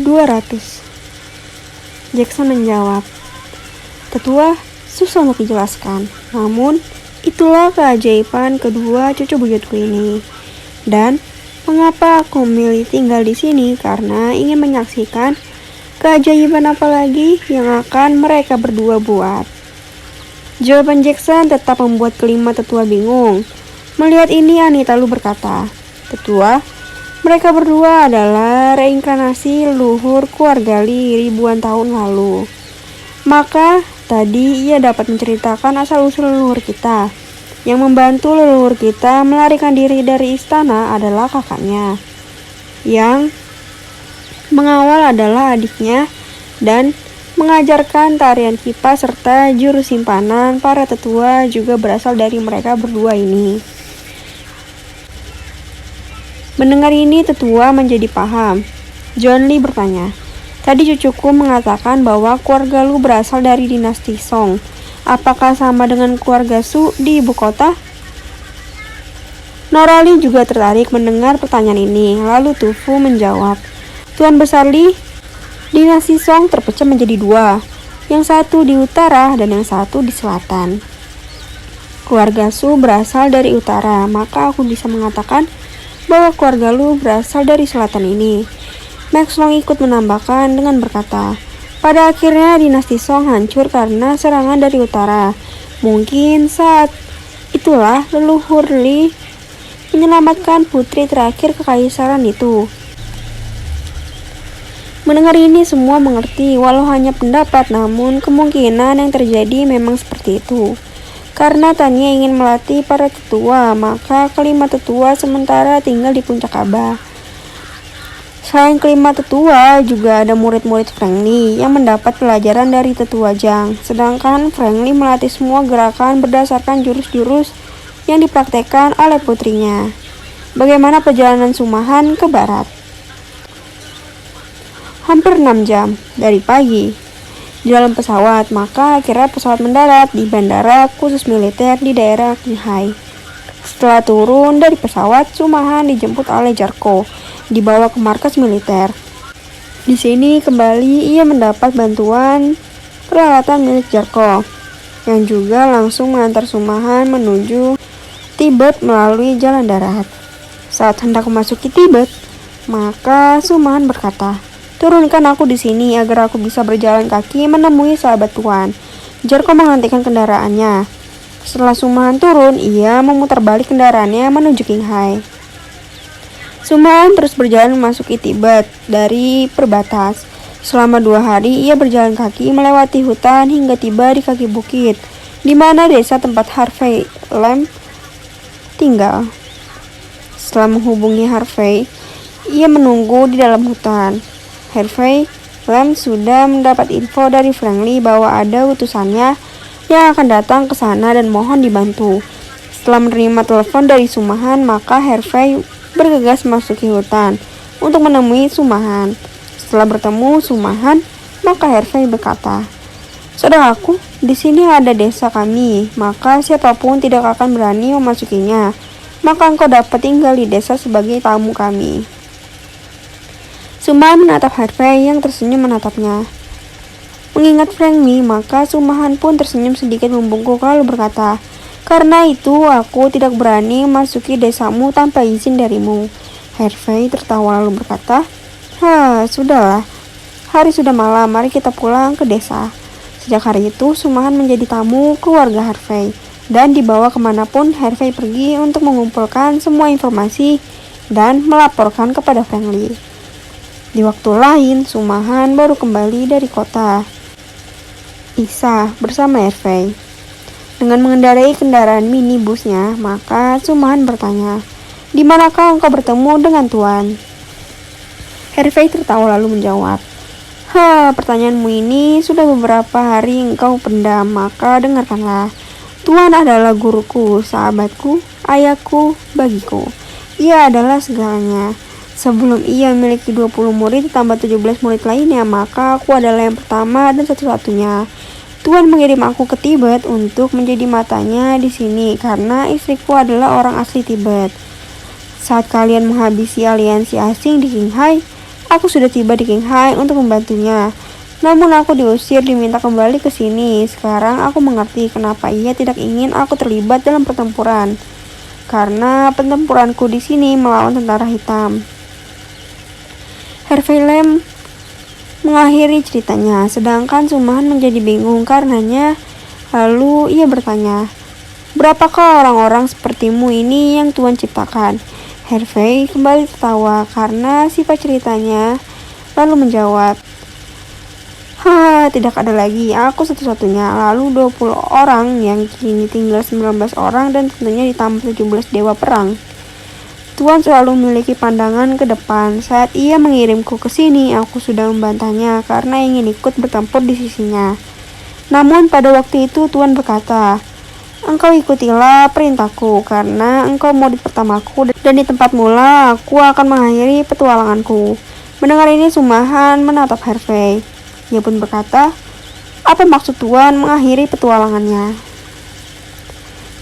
200. Jackson menjawab, "Tetua, susah untuk dijelaskan. Namun, itulah keajaiban kedua cucu buyutku ini. Dan mengapa aku memilih tinggal di sini? Karena ingin menyaksikan keajaiban apa lagi yang akan mereka berdua buat." Jawaban Jackson tetap membuat kelima tetua bingung. Melihat ini, Anita lalu berkata, "Tetua, mereka berdua adalah reinkarnasi leluhur keluarga Lee ribuan tahun lalu. Maka tadi ia dapat menceritakan asal-usul leluhur kita. Yang membantu leluhur kita melarikan diri dari istana adalah kakaknya. Yang mengawal adalah adiknya dan mengajarkan tarian kipas serta jurus simpanan para tetua juga berasal dari mereka berdua ini." Mendengar ini, tetua menjadi paham. John Lee bertanya, "Tadi cucuku mengatakan bahwa keluarga Lu berasal dari dinasti Song. Apakah sama dengan keluarga Su di ibu kota?" Nora Lee juga tertarik mendengar pertanyaan ini. Lalu Tufu menjawab, "Tuan Besar Lee, dinasti Song terpecah menjadi dua, yang satu di utara dan yang satu di selatan. Keluarga Su berasal dari utara, maka aku bisa mengatakan bahwa keluarga Lu berasal dari selatan ini." Max Long ikut menambahkan dengan berkata, "Pada akhirnya dinasti Song hancur karena serangan dari utara. Mungkin saat itulah leluhur Lee menyelamatkan putri terakhir kekaisaran itu." Mendengar ini, semua mengerti, walau hanya pendapat, namun kemungkinan yang terjadi memang seperti itu. Karena Tania ingin melatih para tetua, maka kelima tetua sementara tinggal di puncak Ka'bah. Selain kelima tetua, juga ada murid-murid Frank Lee yang mendapat pelajaran dari tetua Zhang. Sedangkan Frank Lee melatih semua gerakan berdasarkan jurus-jurus yang dipraktekkan oleh putrinya. Bagaimana perjalanan Sumahan ke barat? Hampir 6 jam dari pagi di dalam pesawat, maka akhirnya pesawat mendarat di bandara khusus militer di daerah Qinghai. Setelah turun dari pesawat, Sumahan dijemput oleh Jarko, dibawa ke markas militer. Di sini kembali ia mendapat bantuan peralatan milik Jarko, yang juga langsung mengantar Sumahan menuju Tibet melalui jalan darat. Saat hendak memasuki Tibet, maka Sumahan berkata, "Turunkan aku di sini agar aku bisa berjalan kaki menemui sahabat Tuan." Jarko menghentikan kendaraannya. Setelah Sumahan turun, ia memutar balik kendaraannya menuju Qinghai. Sumahan terus berjalan memasuki Tibet dari perbatas. Selama 2 hari, ia berjalan kaki melewati hutan hingga tiba di kaki bukit, di mana desa tempat Harvey Lam tinggal. Setelah menghubungi Harvey, ia menunggu di dalam hutan. Harvey Lam sudah mendapat info dari Frank Lee bahwa ada utusannya yang akan datang ke sana dan mohon dibantu. Setelah menerima telepon dari Sumahan, maka Harvey bergegas memasuki hutan untuk menemui Sumahan. Setelah bertemu Sumahan, maka Harvey berkata, "Saudaraku, di sini ada desa kami, maka siapapun tidak akan berani memasukinya. Maka engkau dapat tinggal di desa sebagai tamu kami." Sumahan menatap Harvey yang tersenyum menatapnya. Mengingat Frank Lee, maka Sumahan pun tersenyum sedikit membungkuk lalu berkata, "Karena itu aku tidak berani memasuki desamu tanpa izin darimu." Harvey tertawa lalu berkata, Sudahlah. Hari sudah malam, mari kita pulang ke desa." Sejak hari itu, Sumahan menjadi tamu keluarga Harvey dan dibawa kemanapun Harvey pergi untuk mengumpulkan semua informasi dan melaporkan kepada Frank Lee. Di waktu lain, Sumahan baru kembali dari kota Isa bersama Harvey. Dengan mengendarai kendaraan minibusnya, maka Sumahan bertanya, "Di manakah engkau bertemu dengan Tuan?" Harvey tertawa lalu menjawab, "Pertanyaanmu ini sudah beberapa hari engkau pendam, maka dengarkanlah. Tuan adalah guruku, sahabatku, ayahku, bagiku. Ia adalah segalanya. Sebelum ia memiliki 20 murid ditambah 17 murid lainnya, maka aku adalah yang pertama dan satu-satunya. Tuan mengirim aku ke Tibet untuk menjadi matanya di sini karena istriku adalah orang asli Tibet. Saat kalian menghabisi aliansi asing di Qinghai, Aku sudah tiba di Qinghai untuk membantunya. Namun aku diusir, diminta kembali ke sini. Sekarang aku mengerti kenapa ia tidak ingin aku terlibat dalam pertempuran. Karena pertempuranku di sini melawan tentara hitam. Harvey Lam mengakhiri ceritanya, sedangkan Sumahan menjadi bingung karenanya. Lalu ia bertanya, "Berapakah orang-orang sepertimu ini yang Tuhan ciptakan?" Harvey kembali tertawa karena sifat ceritanya, lalu menjawab, tidak ada lagi, aku satu-satunya." Lalu 20 orang yang kini tinggal 19 orang dan tentunya ditambah 17 dewa perang. Tuhan selalu memiliki pandangan ke depan. Saat ia mengirimku ke sini, aku sudah membantahnya karena ingin ikut bertempur di sisinya. Namun pada waktu itu Tuhan berkata, "Engkau ikutilah perintahku, karena engkau murid pertamaku, dan di tempat mula aku akan mengakhiri petualanganku." Mendengar ini Sumahan menatap Harvey. Ia pun berkata, "Apa maksud Tuhan mengakhiri petualangannya?"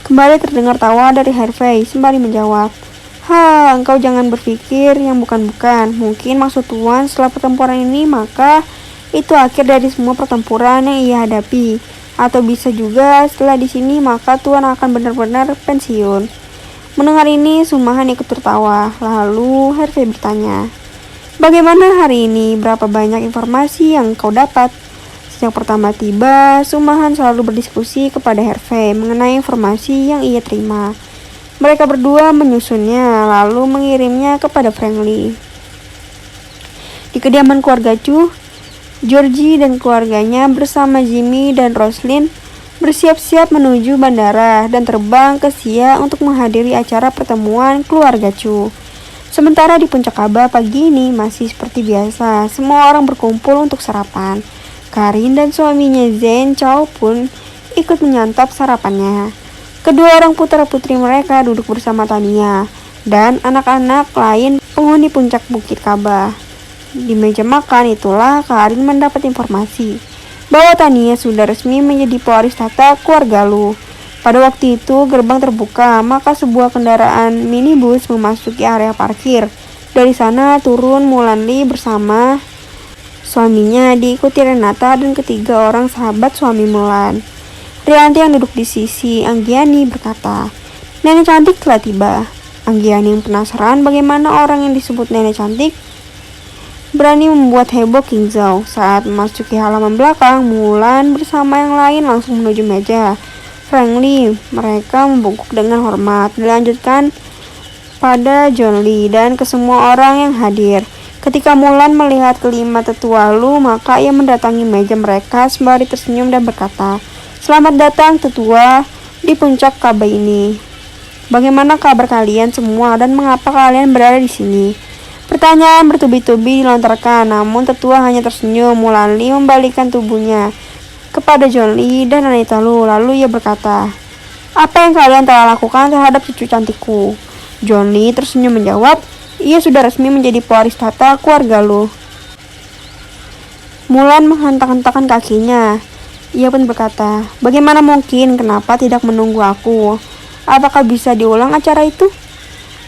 Kembali terdengar tawa dari Harvey sembari menjawab, "Engkau jangan berpikir yang bukan-bukan. Mungkin maksud Tuhan setelah pertempuran ini maka itu akhir dari semua pertempuran yang ia hadapi. Atau bisa juga setelah di sini maka Tuhan akan benar-benar pensiun." Mendengar ini Sumahan ikut tertawa. Lalu Harvey bertanya, "Bagaimana hari ini? Berapa banyak informasi yang kau dapat?" Sejak pertama tiba, Sumahan selalu berdiskusi kepada Harvey mengenai informasi yang ia terima. Mereka berdua menyusunnya lalu mengirimnya kepada Frankly. Di kediaman keluarga Chu, Georgie dan keluarganya bersama Jimmy dan Roslyn bersiap-siap menuju bandara dan terbang ke Sia untuk menghadiri acara pertemuan keluarga Chu. Sementara di puncak Ka'bah pagi ini masih seperti biasa, semua orang berkumpul untuk sarapan. Karin dan suaminya Zhen Chao pun ikut menyantap sarapannya. Kedua orang putra-putri mereka duduk bersama Tania dan anak-anak lain penghuni puncak bukit Ka'bah. Di meja makan itulah Karin mendapat informasi bahwa Tania sudah resmi menjadi pewaris tahta keluarga Lu. Pada waktu itu gerbang terbuka, maka sebuah kendaraan minibus memasuki area parkir. Dari sana turun Mulan Li bersama suaminya, diikuti Renata dan ketiga orang sahabat suami Mulan. Rianti yang duduk di sisi Anggiani berkata, "Nenek cantik telah tiba." Anggiani yang penasaran bagaimana orang yang disebut nenek cantik berani membuat heboh King Zhao. Saat memasuki halaman belakang, Mulan bersama yang lain langsung menuju meja Frankly. Mereka membungkuk dengan hormat. Dilanjutkan pada John Lee dan ke semua orang yang hadir. Ketika Mulan melihat kelima tetua Lu, maka ia mendatangi meja mereka sembari tersenyum dan berkata, "Selamat datang tetua di puncak Ka'bah ini. Bagaimana kabar kalian semua dan mengapa kalian berada di sini?" Pertanyaan bertubi-tubi dilontarkan, namun tetua hanya tersenyum. Mulan Li membalikkan tubuhnya kepada John Lee dan Anita Lu. Lalu ia berkata, "Apa yang kalian telah lakukan terhadap cucu cantikku?" John Lee tersenyum menjawab, "Ia sudah resmi menjadi pewaris tahta keluarga Lu." Mulan menghentak-hentakan kakinya. Ia pun berkata, "Bagaimana mungkin? Kenapa tidak menunggu aku? Apakah bisa diulang acara itu?"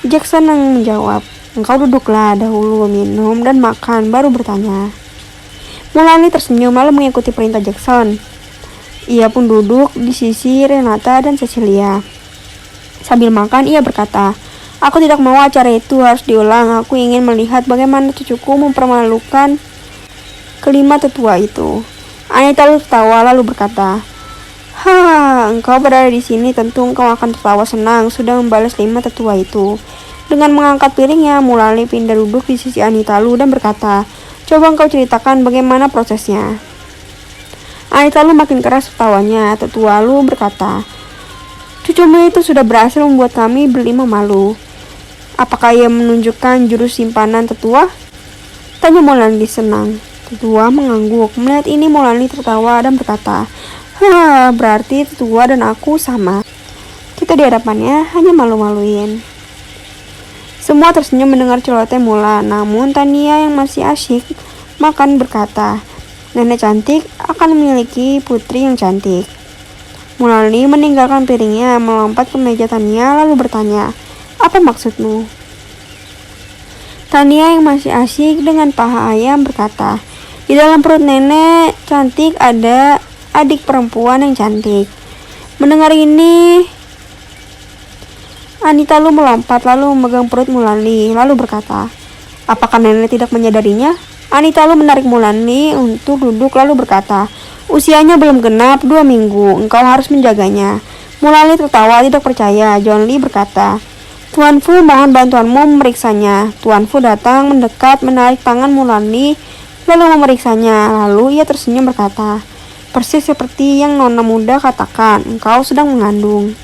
Jackson yang menjawab, "Engkau duduklah dahulu, minum dan makan, baru bertanya." Mulan Li tersenyum lalu mengikuti perintah Jackson. Ia pun duduk di sisi Renata dan Cecilia. Sambil makan ia berkata, "Aku tidak mau acara itu harus diulang. Aku ingin melihat bagaimana cucuku mempermalukan kelima tetua itu." Anita Lu tertawa lalu berkata, Engkau berada di sini, tentu engkau akan tertawa senang sudah membalas 5 tetua itu." Dengan mengangkat piringnya, Mulan Li pindah duduk di sisi Anita Lu dan berkata, "Coba engkau ceritakan bagaimana prosesnya." Anita Lu makin keras tertawanya. Tetua Lu berkata, "Cucumu itu sudah berhasil membuat kami berlima malu." "Apakah ia menunjukkan jurus simpanan tetua?" tanya Mulan Li senang. Tetua mengangguk. Melihat ini Mulan Li tertawa dan berkata, "Berarti tetua dan aku sama. Kita di hadapannya hanya malu-maluin." Semua tersenyum mendengar celoteh Mulan, namun Tania yang masih asyik makan berkata, "Nenek cantik akan memiliki putri yang cantik." Mulan Li meninggalkan piringnya, melompat ke meja Tania lalu bertanya, "Apa maksudmu?" Tania yang masih asyik dengan paha ayam berkata, "Di dalam perut nenek cantik ada adik perempuan yang cantik." Mendengar ini, Anita Lu melompat lalu memegang perut Mulani lalu berkata, "Apakah nenek tidak menyadarinya?" Anita Lu menarik Mulani untuk duduk lalu berkata, "Usianya belum genap 2 minggu, engkau harus menjaganya." Mulani tertawa tidak percaya. John Lee berkata, "Tuan Fu, mohon bantuanmu memeriksanya." Tuan Fu datang mendekat, menarik tangan Mulani lalu memeriksanya. Lalu ia tersenyum berkata, "Persis seperti yang nona muda katakan, engkau sedang mengandung."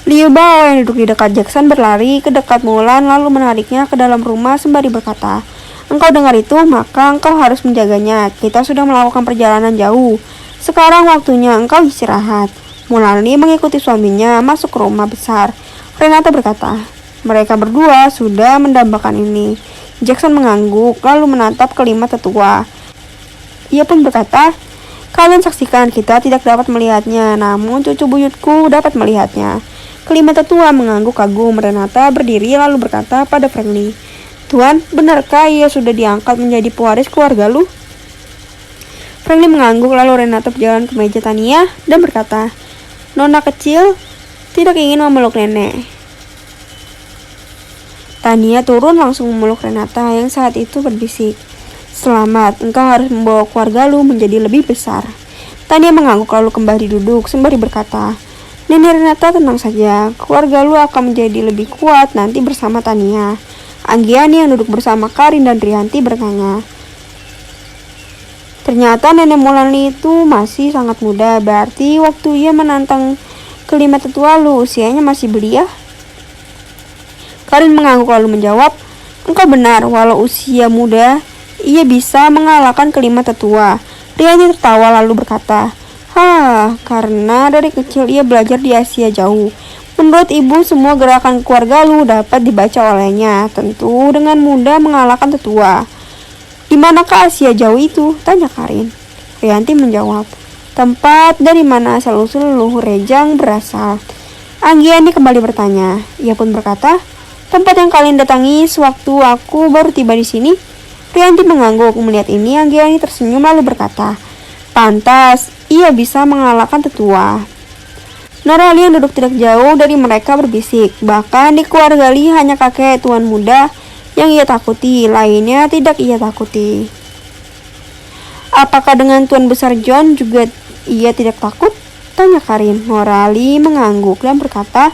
Liu Bao yang duduk di dekat Jackson berlari ke dekat Mulan lalu menariknya ke dalam rumah sembari berkata, "Engkau dengar itu, maka engkau harus menjaganya. Kita sudah melakukan perjalanan jauh. Sekarang waktunya engkau istirahat." Mulani mengikuti suaminya masuk ke rumah besar. Renata berkata, "Mereka berdua sudah mendambakan ini." Jackson mengangguk lalu menatap kelima tetua. Ia pun berkata, "Kalian saksikan, kita tidak dapat melihatnya, namun cucu buyutku dapat melihatnya." Kelima tetua mengangguk kagum. Renata berdiri lalu berkata pada Franklin, "Tuan, benarkah ia sudah diangkat menjadi pewaris keluarga Lu?" Franklin mengangguk lalu Renata berjalan ke meja Tania dan berkata, "Nona kecil tidak ingin memeluk nenek." Tania turun langsung memeluk Renata yang saat itu berbisik, "Selamat, engkau harus membawa keluarga Lu menjadi lebih besar." Tania mengangguk lalu kembali duduk sembari berkata, "Nenek Renata, tenang saja, keluarga Lu akan menjadi lebih kuat nanti bersama Tania." Anggiani yang duduk bersama Karin dan Rianti bertanya, "Ternyata nenek Mulani itu masih sangat muda, berarti waktu ia menantang kelima tetua Lu usianya masih belia?" Karin mengangguk lalu menjawab, "Engkau benar, walau usia muda, ia bisa mengalahkan kelima tetua." Rianti tertawa lalu berkata, karena dari kecil ia belajar di Asia jauh. Menurut ibu, semua gerakan keluarga Lu dapat dibaca olehnya, tentu dengan mudah mengalahkan tetua." "Di manakah Asia jauh itu?" tanya Karin. Rianti menjawab, "Tempat dari mana asal-usul leluhur Rejang berasal." Anggiani kembali bertanya. Ia pun berkata, "Tempat yang kalian datangi sewaktu aku baru tiba di sini." Rianti mengangguk. Melihat ini, Anggiani tersenyum lalu berkata, "Pantas, ia bisa mengalahkan tetua." Norali yang duduk tidak jauh dari mereka berbisik, "Bahkan di keluarga Li hanya kakek tuan muda yang ia takuti, lainnya tidak ia takuti." "Apakah dengan tuan besar John juga ia tidak takut?" tanya Karin. Norali mengangguk dan berkata,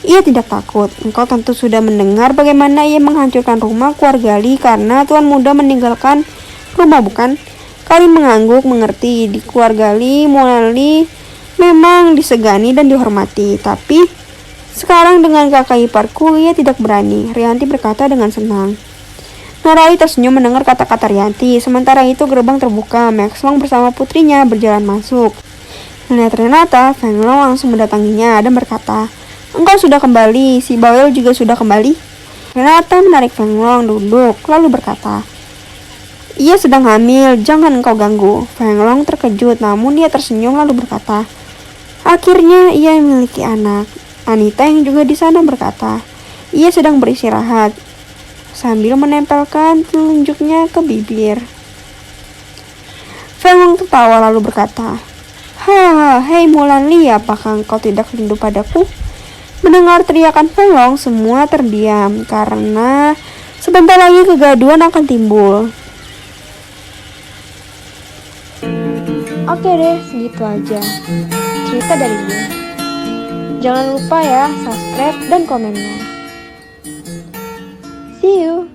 "Ia tidak takut. Engkau tentu sudah mendengar bagaimana ia menghancurkan rumah keluarga Li karena tuan muda meninggalkan rumah, bukan?" Karin mengangguk mengerti. Di keluarga Li, Mulani memang disegani dan dihormati, tapi sekarang dengan kakak iparku ia tidak berani. Rianti berkata dengan senang. Norali tersenyum mendengar kata-kata Rianti. Sementara itu gerbang terbuka. Max Long bersama putrinya berjalan masuk. Melihat Renata, Feng Long langsung mendatanginya dan berkata, "Engkau sudah kembali, si Bawel juga sudah kembali." Renata menarik Feng Long duduk lalu berkata, "Ia sedang hamil, jangan engkau ganggu." Feng Long terkejut, namun dia tersenyum lalu berkata, "Akhirnya ia memiliki anak." Anita yang juga di sana berkata, "Ia sedang beristirahat," sambil menempelkan telunjuknya ke bibir. Feng Long tertawa lalu berkata, hei Mulan Li, apakah engkau tidak rindu padaku?" Mendengar teriakan Feng Long, semua terdiam karena sebentar lagi kegaduhan akan timbul. Oke deh, segitu aja cerita dari gue. Jangan lupa ya subscribe dan komennya. See you.